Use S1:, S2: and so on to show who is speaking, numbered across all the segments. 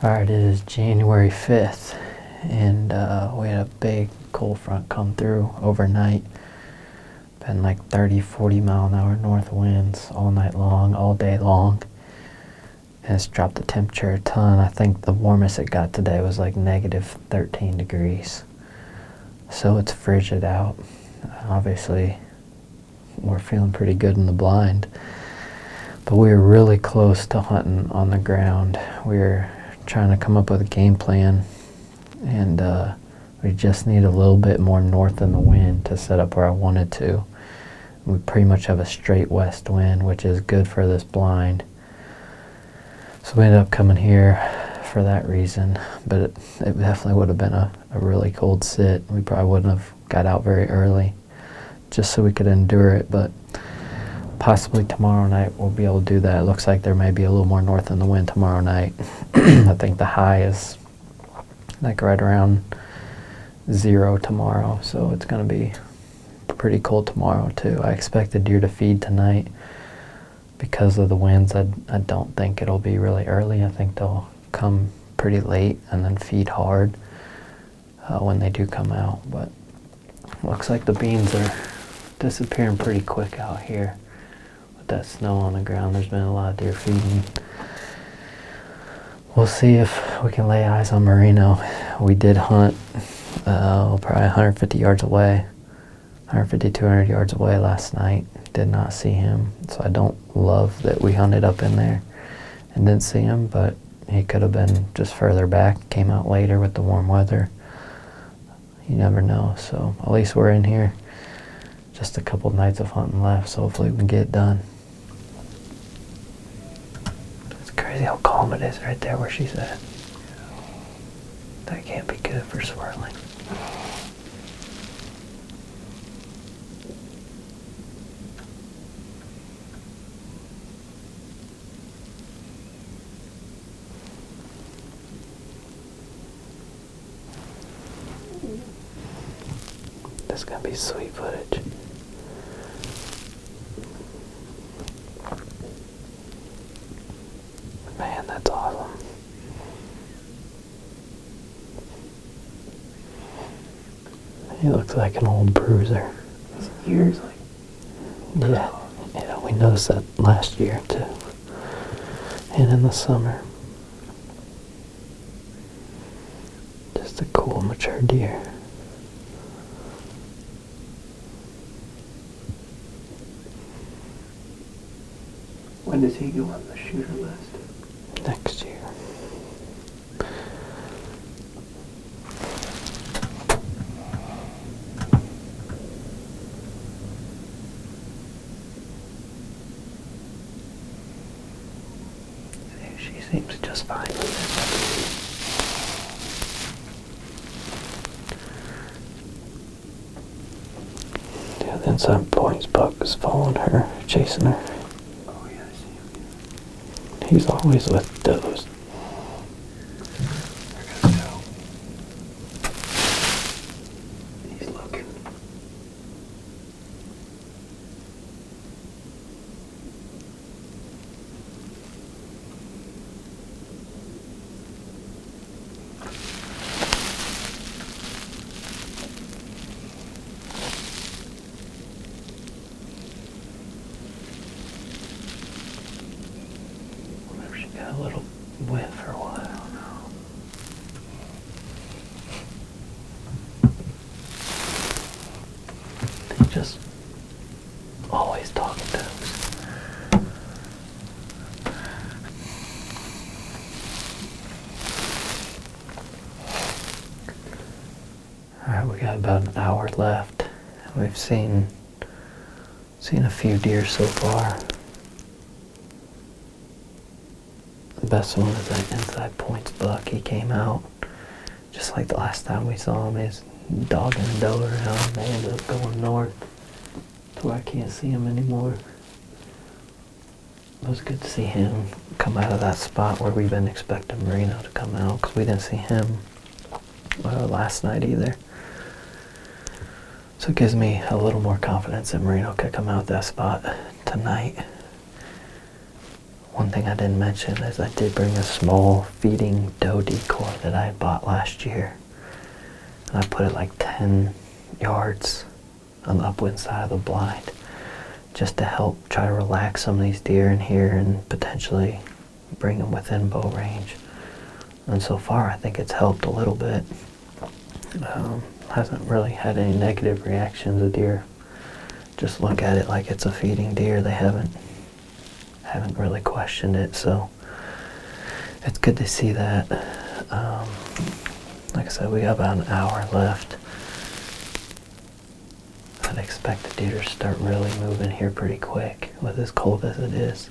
S1: Alright, it is January 5th, and we had a big cold front come through overnight. Been like 30-40 mile an hour north winds all night long, all day long. And it's dropped the temperature a ton. I think the warmest it got today was like negative 13 degrees. So it's frigid out. Obviously, we're feeling pretty good in the blind. But we were really close to hunting on the ground. We were trying to come up with a game plan, and we just need a little bit more north in the wind to set up where I wanted to. We pretty much have a straight west wind, which is good for this blind. So we ended up coming here for that reason, but it definitely would have been a really cold sit. We probably wouldn't have got out very early just so we could endure it, but possibly tomorrow night we'll be able to do that. It looks like there may be a little more north in the wind tomorrow night. I think the high is like right around 0 tomorrow, so it's going to be pretty cold tomorrow too. I expect the deer to feed tonight. Because of the winds, I don't think it'll be really early. I think they'll come pretty late and then feed hard when they do come out. But looks like the beans are disappearing pretty quick out here. With that snow on the ground, there's been a lot of deer feeding. We'll see if we can lay eyes on Marino. We did hunt probably 150 yards away, 150, 200 yards away last night. Did not see him, so I don't love that we hunted up in there and didn't see him, but he could have been just further back, came out later with the warm weather. You never know, so at least we're in here. Just a couple nights of hunting left, so hopefully we can get it done. It's crazy how calm it is right there where she's at. That can't be good for swirling. This is going to be sweet footage. Man, that's awesome. He looks like an old bruiser. His ears like... Yeah, we noticed that last year too. And in the summer. Just a cool, mature deer.
S2: When does he go on the shooter list?
S1: Next year. She seems just fine with this. Yeah, the inside points buck is following her, chasing her. He's always with those.
S2: They're gonna go. He's looking.
S1: Got a little whiff or what, I don't know. He just always talking to us. Alright, we got about an hour left. We've seen a few deer so far. The best one is that inside points buck. He came out just like the last time we saw him. He's dogging the doe around. They ended up going north to where I can't see him anymore. It was good to see him come out of that spot where we've been expecting Marino to come out, because we didn't see him last night either. So it gives me a little more confidence that Marino could come out that spot tonight. One thing I didn't mention is I did bring a small feeding doe decoy that I had bought last year. And I put it like 10 yards on the upwind side of the blind just to help try to relax some of these deer in here and potentially bring them within bow range. And so far I think it's helped a little bit. Hasn't really had any negative reactions. The deer just look at it like it's a feeding deer. They haven't really questioned it, so it's good to see that. Like I said, we got about an hour left. I'd expect the deer to start really moving here pretty quick with as cold as it is.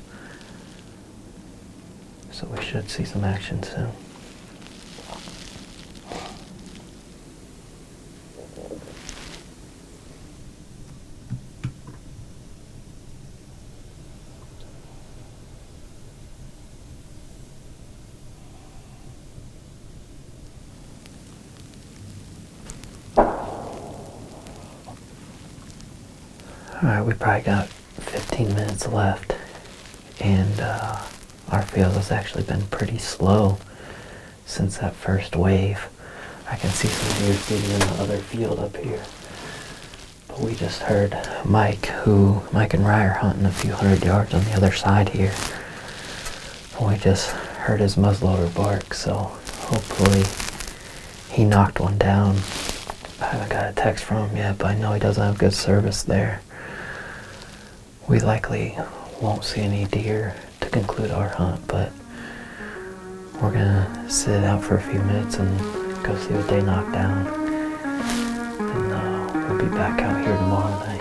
S1: So we should see some action soon. Alright, we probably got 15 minutes left, and our field has actually been pretty slow since that first wave. I can see some deer feeding in the other field up here. But we just heard Mike and Rye are hunting a few hundred yards on the other side here. And we just heard his muzzleloader bark, so hopefully he knocked one down. I haven't got a text from him yet, but I know he doesn't have good service there. We likely won't see any deer to conclude our hunt, but we're gonna sit out for a few minutes and go see what they knock down. And we'll be back out here tomorrow night.